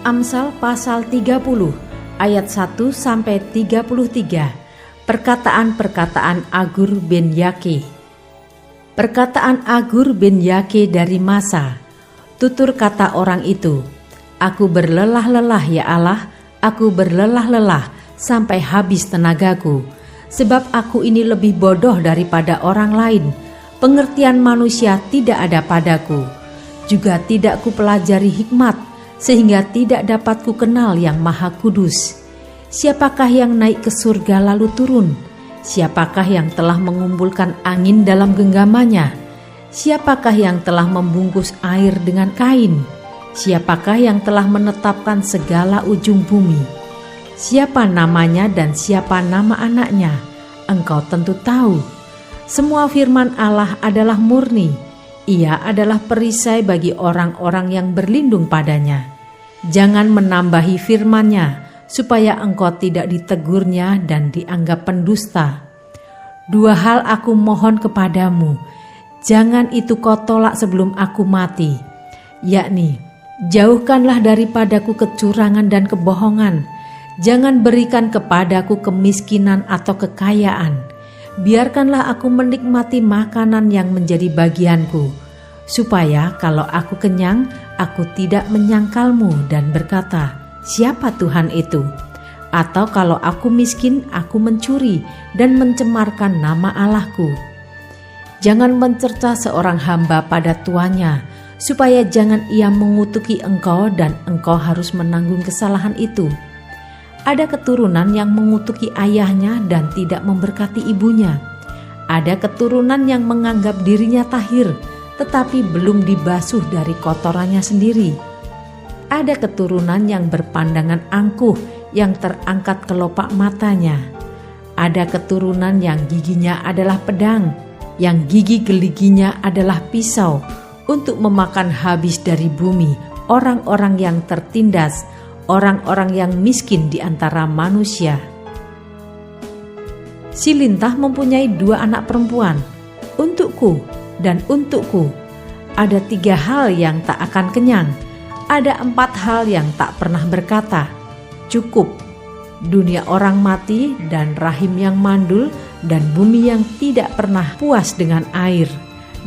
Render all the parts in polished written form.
Amsal pasal 30 ayat 1 sampai 33. Perkataan-perkataan Agur bin Yake. Perkataan Agur bin Yake dari Masa. Tutur kata orang itu, "Aku berlelah-lelah ya Allah, aku berlelah-lelah sampai habis tenagaku, sebab aku ini lebih bodoh daripada orang lain. Pengertian manusia tidak ada padaku, juga tidak kupelajari hikmat, sehingga tidak dapat ku kenal yang Maha Kudus. Siapakah yang naik ke surga lalu turun? Siapakah yang telah mengumpulkan angin dalam genggamannya? Siapakah yang telah membungkus air dengan kain? Siapakah yang telah menetapkan segala ujung bumi? Siapa namanya dan siapa nama anaknya? Engkau tentu tahu. Semua firman Allah adalah murni. Ia adalah perisai bagi orang-orang yang berlindung padanya. Jangan menambahi firman-Nya, supaya engkau tidak ditegurnya dan dianggap pendusta. 2 hal aku mohon kepadamu, jangan itu kau tolak sebelum aku mati, yakni, jauhkanlah daripadaku kecurangan dan kebohongan. Jangan berikan kepadaku kemiskinan atau kekayaan. Biarkanlah aku menikmati makanan yang menjadi bagianku, supaya kalau aku kenyang, aku tidak menyangkalmu dan berkata, siapa Tuhan itu? Atau kalau aku miskin, aku mencuri dan mencemarkan nama Allahku. Jangan mencerca seorang hamba pada tuannya, supaya jangan ia mengutuki engkau dan engkau harus menanggung kesalahan itu. Ada keturunan yang mengutuki ayahnya dan tidak memberkati ibunya. Ada keturunan yang menganggap dirinya tahir, tetapi belum dibasuh dari kotorannya sendiri. Ada keturunan yang berpandangan angkuh, yang terangkat kelopak matanya. Ada keturunan yang giginya adalah pedang, yang gigi geliginya adalah pisau, untuk memakan habis dari bumi orang-orang yang tertindas, orang-orang yang miskin di antara manusia. Si lintah mempunyai 2 anak perempuan, untukku dan untukku. Ada 3 hal yang tak akan kenyang, ada 4 hal yang tak pernah berkata, cukup. Dunia orang mati dan rahim yang mandul dan bumi yang tidak pernah puas dengan air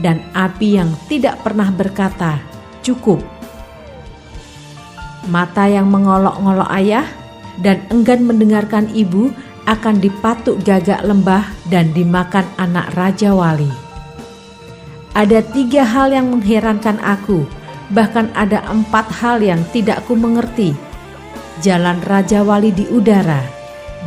dan api yang tidak pernah berkata, cukup. Mata yang mengolok-ngolok ayah dan enggan mendengarkan ibu akan dipatuk gagak lembah dan dimakan anak Raja Wali. Ada 3 hal yang mengherankan aku, bahkan ada 4 hal yang tidak ku mengerti. Jalan Raja Wali di udara,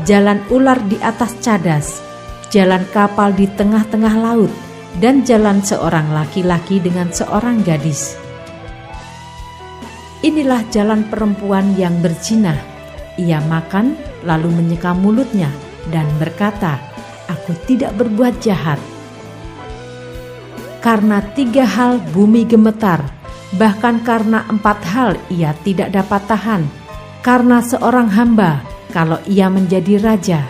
jalan ular di atas cadas, jalan kapal di tengah-tengah laut, dan jalan seorang laki-laki dengan seorang gadis. Inilah jalan perempuan yang berzina. Ia makan lalu menyeka mulutnya dan berkata, aku tidak berbuat jahat. Karena 3 hal bumi gemetar, bahkan karena 4 hal ia tidak dapat tahan. Karena seorang hamba, kalau ia menjadi raja.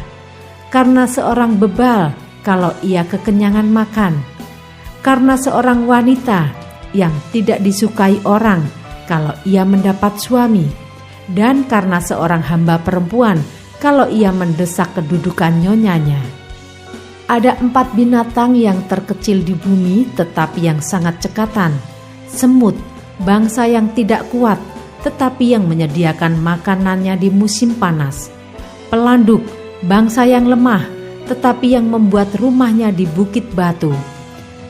Karena seorang bebal, kalau ia kekenyangan makan. Karena seorang wanita yang tidak disukai orang, kalau ia mendapat suami. Dan karena seorang hamba perempuan, kalau ia mendesak kedudukan nyonyanya. Ada 4 binatang yang terkecil di bumi tetapi yang sangat cekatan. Semut, bangsa yang tidak kuat tetapi yang menyediakan makanannya di musim panas. Pelanduk, bangsa yang lemah tetapi yang membuat rumahnya di bukit batu.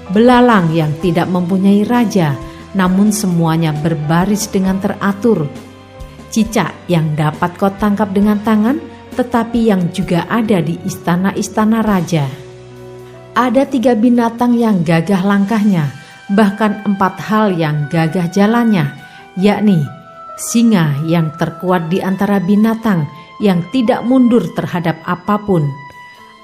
Belalang yang tidak mempunyai raja, namun semuanya berbaris dengan teratur. Cicak yang dapat kau tangkap dengan tangan, tetapi yang juga ada di istana-istana raja. Ada 3 binatang yang gagah langkahnya, bahkan 4 hal yang gagah jalannya, yakni singa yang terkuat di antara binatang, yang tidak mundur terhadap apapun,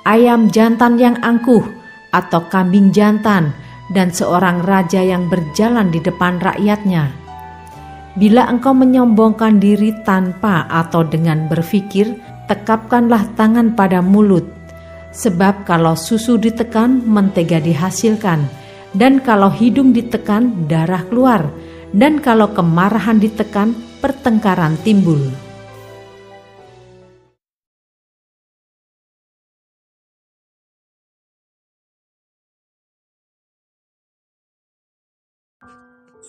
ayam jantan yang angkuh atau kambing jantan, dan seorang raja yang berjalan di depan rakyatnya. Bila engkau menyombongkan diri tanpa atau dengan berfikir, tekapkanlah tangan pada mulut. Sebab kalau susu ditekan, mentega dihasilkan, dan kalau hidung ditekan, darah keluar, dan kalau kemarahan ditekan, pertengkaran timbul.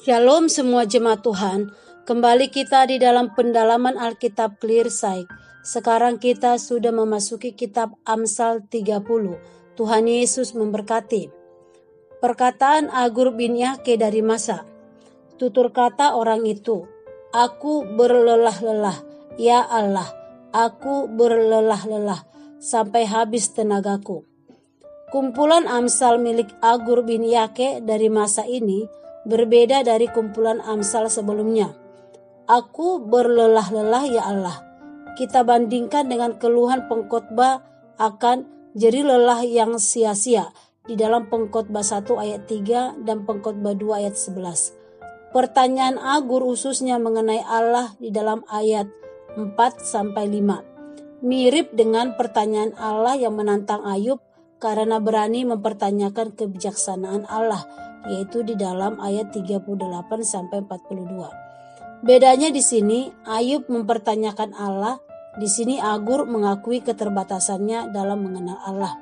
Shalom semua jemaat Tuhan, kembali kita di dalam pendalaman Alkitab Clear Sight. Sekarang kita sudah memasuki kitab Amsal 30. Tuhan Yesus memberkati. Perkataan Agur bin Yake dari Masa. Tutur kata orang itu, aku berlelah-lelah, ya Allah, aku berlelah-lelah sampai habis tenagaku. Kumpulan Amsal milik Agur bin Yake dari masa ini berbeda dari kumpulan Amsal sebelumnya. Aku berlelah-lelah ya Allah. Kita bandingkan dengan keluhan pengkhotbah akan jeri lelah yang sia-sia di dalam Pengkhotbah 1 ayat 3 dan Pengkhotbah 2 ayat 11. Pertanyaan Agur khususnya mengenai Allah di dalam ayat 4-5. Mirip dengan pertanyaan Allah yang menantang Ayub karena berani mempertanyakan kebijaksanaan Allah, yaitu di dalam ayat 38-42. Bedanya di sini, Ayub mempertanyakan Allah, di sini Agur mengakui keterbatasannya dalam mengenal Allah.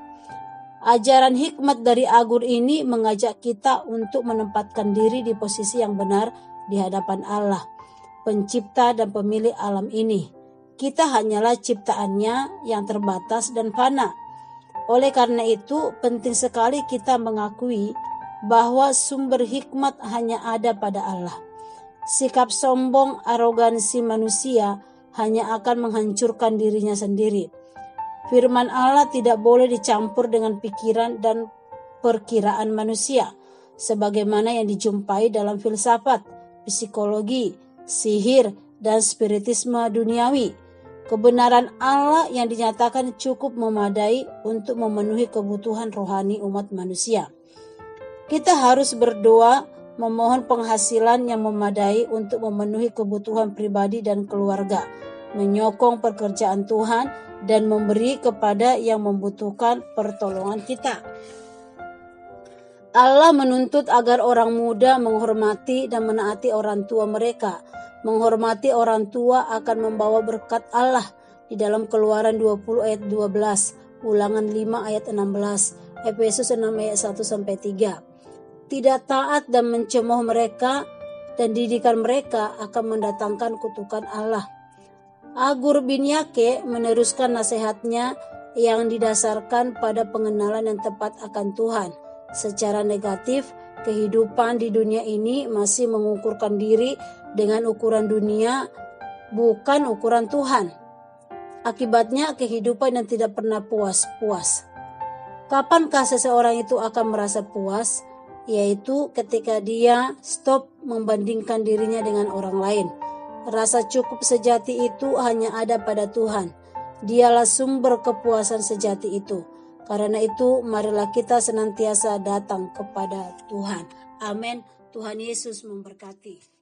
Ajaran hikmat dari Agur ini mengajak kita untuk menempatkan diri di posisi yang benar di hadapan Allah, pencipta dan pemilik alam ini. Kita hanyalah ciptaannya yang terbatas dan fana. Oleh karena itu, penting sekali kita mengakui bahwa sumber hikmat hanya ada pada Allah. Sikap sombong, arogansi manusia hanya akan menghancurkan dirinya sendiri. Firman Allah tidak boleh dicampur dengan pikiran dan perkiraan manusia, sebagaimana yang dijumpai dalam filsafat, psikologi, sihir, dan spiritisme duniawi. Kebenaran Allah yang dinyatakan cukup memadai untuk memenuhi kebutuhan rohani umat manusia. Kita harus berdoa memohon penghasilan yang memadai untuk memenuhi kebutuhan pribadi dan keluarga, menyokong pekerjaan Tuhan, dan memberi kepada yang membutuhkan pertolongan kita. Allah menuntut agar orang muda menghormati dan menaati orang tua mereka. Menghormati orang tua akan membawa berkat Allah di dalam Keluaran 20 ayat 12, Ulangan 5 ayat 16, Efesus 6 ayat 1-3. Tidak taat dan mencemooh mereka dan didikan mereka akan mendatangkan kutukan Allah. Agur bin Yake meneruskan nasihatnya yang didasarkan pada pengenalan yang tepat akan Tuhan. Secara negatif, kehidupan di dunia ini masih mengukurkan diri dengan ukuran dunia, bukan ukuran Tuhan. Akibatnya kehidupan yang tidak pernah puas-puas. Kapankah seseorang itu akan merasa puas? Yaitu ketika dia stop membandingkan dirinya dengan orang lain. Rasa cukup sejati itu hanya ada pada Tuhan. Dialah sumber kepuasan sejati itu. Karena itu marilah kita senantiasa datang kepada Tuhan. Amin. Tuhan Yesus memberkati.